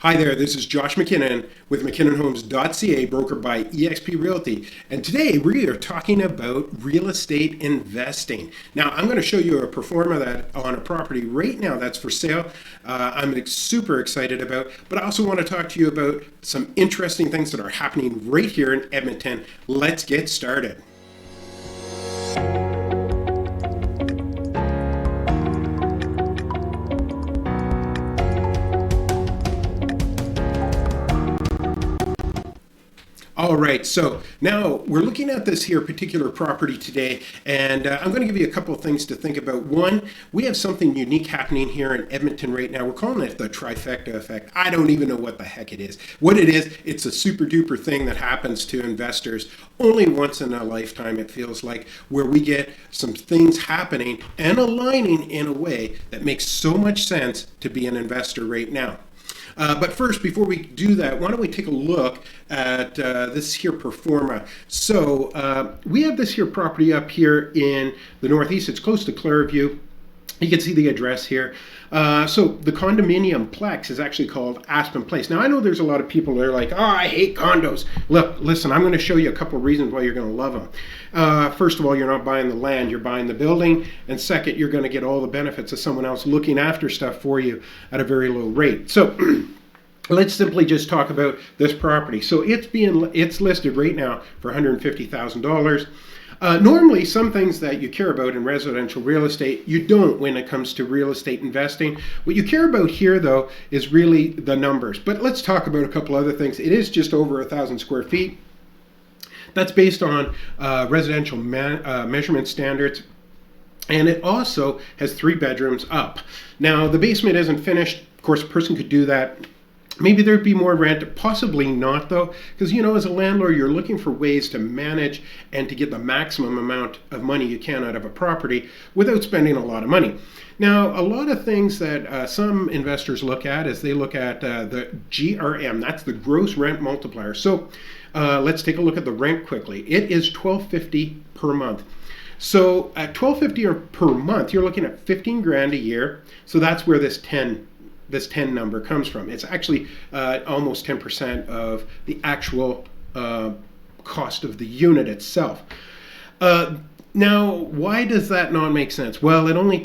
Hi there, this is Josh McKinnon with McKinnonHomes.ca, brokered by eXp Realty. And today we are talking about real estate investing. Now, I'm going to show you a pro forma that on a property right now that's for sale. I'm super excited about, but I also want to talk to you about some interesting things that are happening right here in Edmonton. Let's get started. All right, so now we're looking at this here particular property today, and I'm going to give you a couple of things to think about. One, we have something unique happening here in Edmonton right now. We're calling it the trifecta effect. I don't even know what the heck it is. What it is, it's a super duper thing that happens to investors only once in a lifetime, it feels like, where we get some things happening and aligning in a way that makes so much sense to be an investor right now. But first, before we do that, why don't we take a look at this here pro forma. So we have this here property up here in the Northeast. It's close to Clairview. You can see the address here. So the condominium plex is actually called Aspen Place. Now, I know there's a lot of people that are like, oh, I hate condos. Look, listen, I'm going to show you a couple of reasons why you're going to love them. First of all, you're not buying the land, you're buying the building. And second, you're going to get all the benefits of someone else looking after stuff for you at a very low rate. So let's simply just talk about this property. So it's listed right now for $150,000. Normally, some things that you care about in residential real estate, you don't when it comes to real estate investing. What you care about here, though, is really the numbers. But let's talk about a couple other things. It is just over 1,000 square feet. That's based on residential measurement standards. And it also has 3 bedrooms up. Now, the basement isn't finished. Of course, a person could do that. Maybe there'd be more rent, possibly not though, because as a landlord, you're looking for ways to manage and to get the maximum amount of money you can out of a property without spending a lot of money. Now, a lot of things that some investors look at is they look at the GRM, that's the gross rent multiplier. So let's take a look at the rent quickly. It is $1,250 per month. So at $1,250 per month, you're looking at 15 grand a year. So that's where this 10 number comes from. It's actually almost 10% of the actual cost of the unit itself. Now, why does that not make sense? Well, it only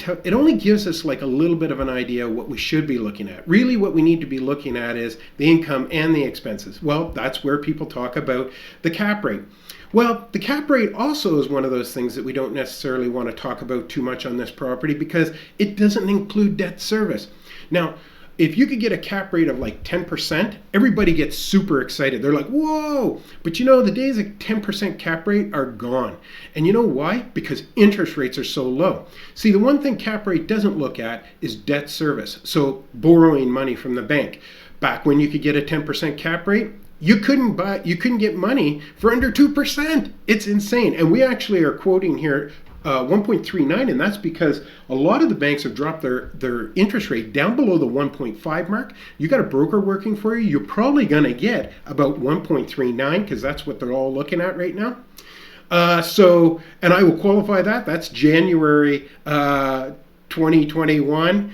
gives us like a little bit of an idea of what we should be looking at. Really, what we need to be looking at is the income and the expenses. Well, that's where people talk about the cap rate. Well, the cap rate also is one of those things that we don't necessarily want to talk about too much on this property because it doesn't include debt service. Now, if you could get a cap rate of like 10%, everybody gets super excited. They're like, whoa! But the days of 10% cap rate are gone. And you know why? Because interest rates are so low. See, the one thing cap rate doesn't look at is debt service. So borrowing money from the bank. Back when you could get a 10% cap rate, you couldn't get money for under 2%. It's insane. And we actually are quoting here 1.39, and that's because a lot of the banks have dropped their interest rate down below the 1.5 mark. You got a broker working for you, you're probably going to get about 1.39 because that's what they're all looking at right now. And I will qualify that. That's January 2021.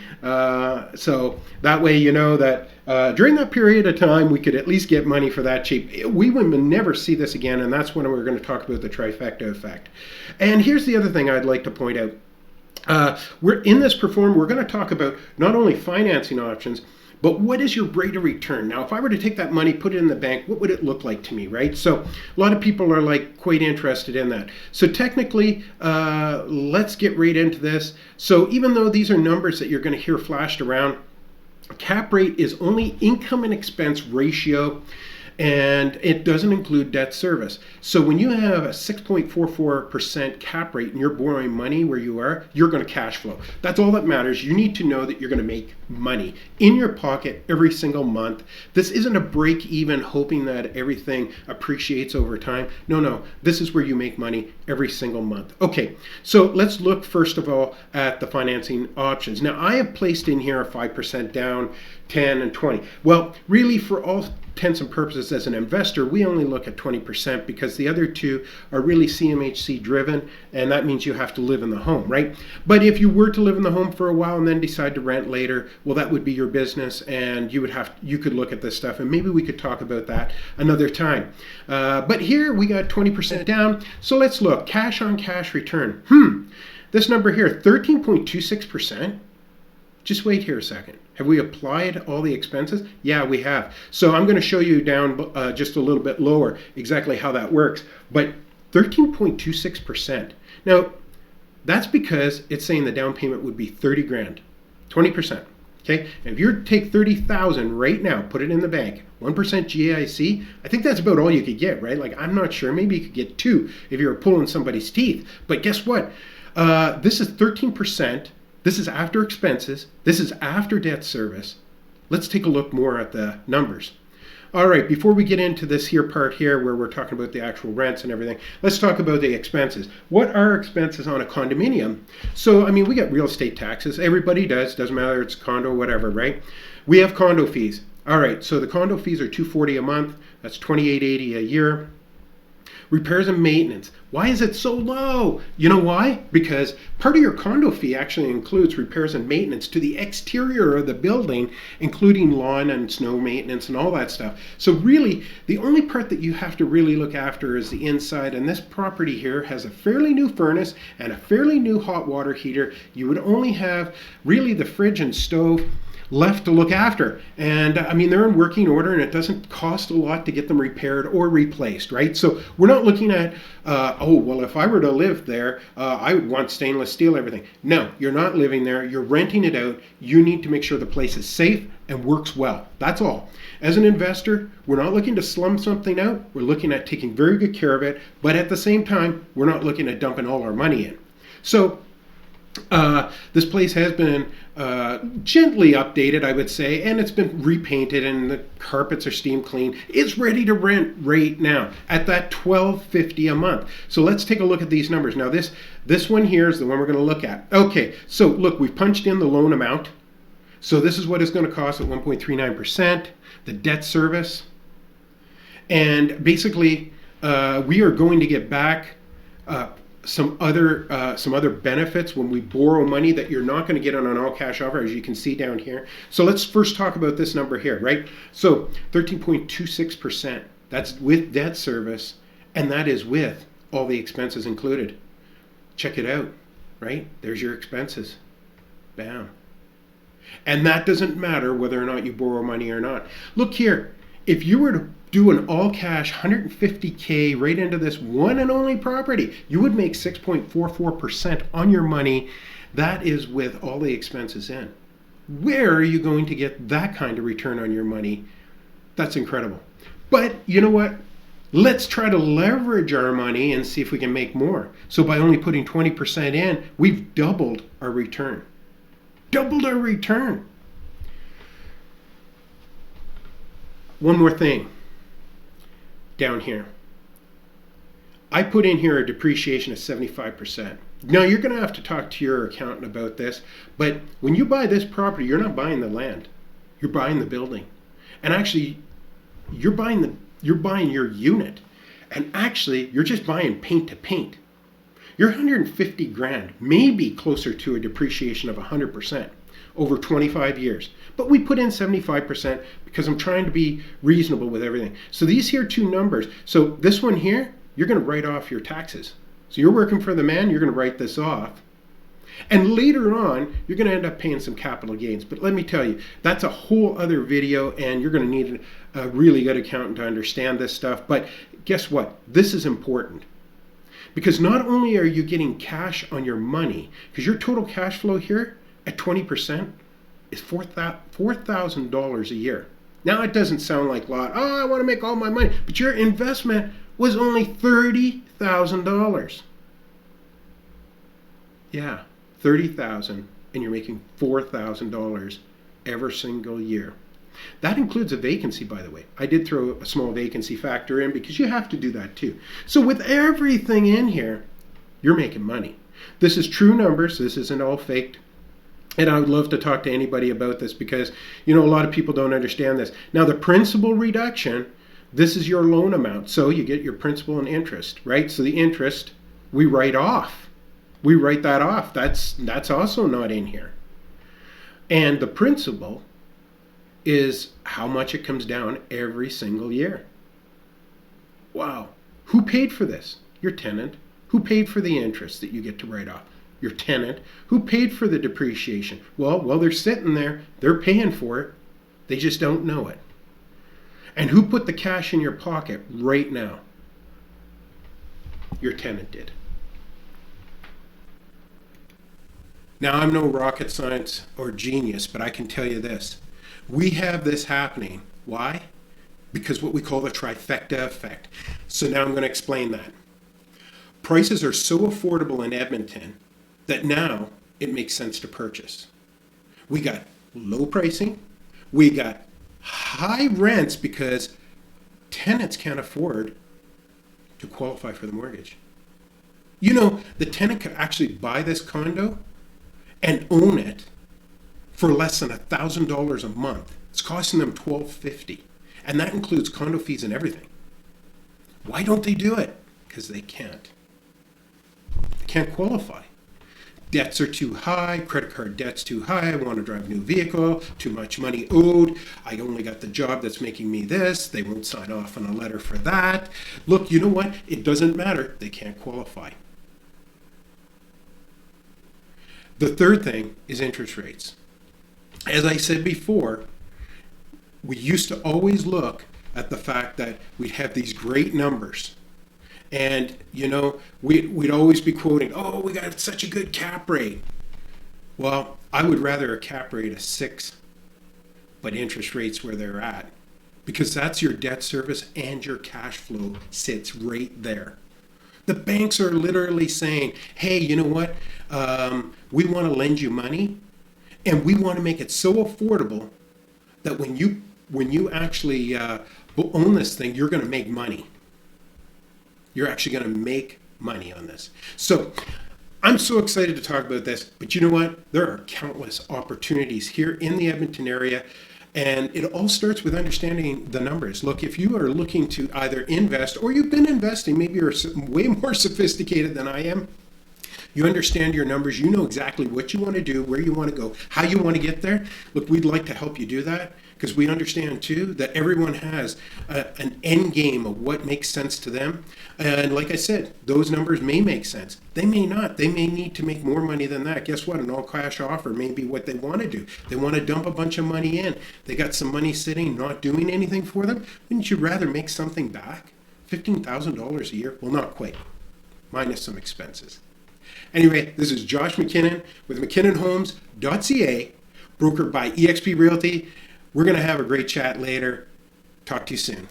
So that way you know that during that period of time, we could at least get money for that cheap. We would never see this again, and that's when we're going to talk about the trifecta effect. And here's the other thing I'd like to point out. We're in this perform. We're going to talk about not only financing options, but what is your rate of return? Now, if I were to take that money, put it in the bank, what would it look like to me, right? So a lot of people are like quite interested in that. So technically, let's get right into this. So even though these are numbers that you're going to hear flashed around, cap rate is only income and expense ratio, and it doesn't include debt service. So when you have a 6.44% cap rate and you're borrowing money where you are, you're going to cash flow. That's all that matters. You need to know that you're going to make money in your pocket every single month. This isn't a break even hoping that everything appreciates over time. No. This is where you make money every single month. Okay, so let's look first of all at the financing options. Now, I have placed in here a 5% down, 10 and 20. Well, really for all intents and purposes as an investor, we only look at 20% because the other two are really CMHC driven, and that means you have to live in the home, right? But if you were to live in the home for a while and then decide to rent later, well, that would be your business, and you could look at this stuff, and maybe we could talk about that another time. But here we got 20% down. So let's look. Cash on cash return. This number here, 13.26%. Just wait here a second. Have we applied all the expenses? Yeah, we have. So I'm going to show you down just a little bit lower exactly how that works. But 13.26%. Now, that's because it's saying the down payment would be 30 grand, 20%. Okay, and if you take 30,000 right now, put it in the bank, 1% GIC, I think that's about all you could get, right? Like, I'm not sure. Maybe you could get 2 if you were pulling somebody's teeth. But guess what? This is 13%. This is after expenses. This is after debt service. Let's take a look more at the numbers. All right, before we get into this here part here where we're talking about the actual rents and everything, let's talk about the expenses. What are expenses on a condominium? So, I mean, we got real estate taxes. Everybody does. Doesn't matter if it's condo or whatever, right? We have condo fees. All right, so the condo fees are $240 a month. That's $28.80 a year. Repairs and maintenance. Why is it so low? You know why? Because part of your condo fee actually includes repairs and maintenance to the exterior of the building, including lawn and snow maintenance and all that stuff. So really, the only part that you have to really look after is the inside. And this property here has a fairly new furnace and a fairly new hot water heater. You would only have really the fridge and stove left to look after. And I mean, they're in working order and it doesn't cost a lot to get them repaired or replaced, right? So we're not looking at, oh, well, if I were to live there, I would want stainless steel, everything. No, you're not living there. You're renting it out. You need to make sure the place is safe and works well. That's all. As an investor, we're not looking to slum something out. We're looking at taking very good care of it. But at the same time, we're not looking at dumping all our money in. So this place has been gently updated, I would say, and it's been repainted and the carpets are steam clean. It's ready to rent right now at that $12.50 a month. So let's take a look at these numbers. Now this one here is the one we're going to look at. Okay, so look, we've punched in the loan amount. So this is what it's going to cost at 1.39%, the debt service. And basically, we are going to get back some other benefits when we borrow money that you're not going to get on an all cash offer, as you can see down here. So let's first talk about this number here, right? So 13.26%, that's with debt service, and that is with all the expenses included. Check it out, right? There's your expenses. Bam. And that doesn't matter whether or not you borrow money or not. Look here, if you were to do an all cash $150K right into this one and only property, you would make 6.44% on your money. That is with all the expenses in. Where are you going to get that kind of return on your money? That's incredible. But you know what? Let's try to leverage our money and see if we can make more. So by only putting 20% in, we've doubled our return. Doubled our return. One more thing. Down here, I put in here a depreciation of 75%. Now you're going to have to talk to your accountant about this, but when you buy this property, you're not buying the land, you're buying the building, and actually, you're buying your unit, and actually, you're just buying paint to paint. You're 150 grand, maybe closer to a depreciation of 100%. Over 25 years. But we put in 75% because I'm trying to be reasonable with everything. So these here two numbers, so this one here, you're going to write off your taxes. So you're working for the man, you're going to write this off. And later on, you're going to end up paying some capital gains. But let me tell you, that's a whole other video, and you're going to need a really good accountant to understand this stuff. But guess what? This is important. Because not only are you getting cash on your money, because your total cash flow here, at 20% is $4,000 a year. Now it doesn't sound like a lot. Oh, I want to make all my money. But your investment was only $30,000. Yeah, $30,000, and you're making $4,000 every single year. That includes a vacancy, by the way. I did throw a small vacancy factor in because you have to do that too. So with everything in here, you're making money. This is true numbers. This isn't all faked. And I would love to talk to anybody about this because, you know, a lot of people don't understand this. Now, the principal reduction, this is your loan amount. So you get your principal and interest, right? So the interest, we write off. We write that off. That's also not in here. And the principal is how much it comes down every single year. Wow. Who paid for this? Your tenant. Who paid for the interest that you get to write off? Your tenant. Who paid for the depreciation? Well, while they're sitting there, they're paying for it. They just don't know it. And who put the cash in your pocket right now? Your tenant did. Now, I'm no rocket science or genius, but I can tell you this. We have this happening. Why? Because what we call the trifecta effect. So now I'm going to explain that. Prices are so affordable in Edmonton that now it makes sense to purchase. We got low pricing. We got high rents because tenants can't afford to qualify for the mortgage. You know, the tenant could actually buy this condo and own it for less than $1,000 a month. It's costing them $1,250, and that includes condo fees and everything. Why don't they do it? Because they can't. They can't qualify. Debts are too high, credit card debt's too high, I want to drive a new vehicle, too much money owed, I only got the job that's making me this, they won't sign off on a letter for that. Look, you know what? It doesn't matter. They can't qualify. The third thing is interest rates. As I said before, we used to always look at the fact that we'd have these great numbers. And, you know, we'd always be quoting, oh, we got such a good cap rate. Well, I would rather a cap rate of 6, but interest rates where they're at. Because that's your debt service and your cash flow sits right there. The banks are literally saying, hey, you know what? We want to lend you money, and we want to make it so affordable that when you actually own this thing, you're going to make money. You're actually going to make money on this. So I'm so excited to talk about this, but you know what? There are countless opportunities here in the Edmonton area, and it all starts with understanding the numbers. Look, if you are looking to either invest or you've been investing, maybe you're way more sophisticated than I am. You understand your numbers. You know exactly what you want to do, where you want to go, how you want to get there. Look, we'd like to help you do that because we understand too that everyone has an end game of what makes sense to them. And like I said, those numbers may make sense. They may not. They may need to make more money than that. Guess what? An all-cash offer may be what they want to do. They want to dump a bunch of money in. They got some money sitting, not doing anything for them. Wouldn't you rather make something back? $15,000 a year? Well, not quite, minus some expenses. Anyway, this is Josh McKinnon with McKinnonHomes.ca, brokered by eXp Realty. We're going to have a great chat later. Talk to you soon.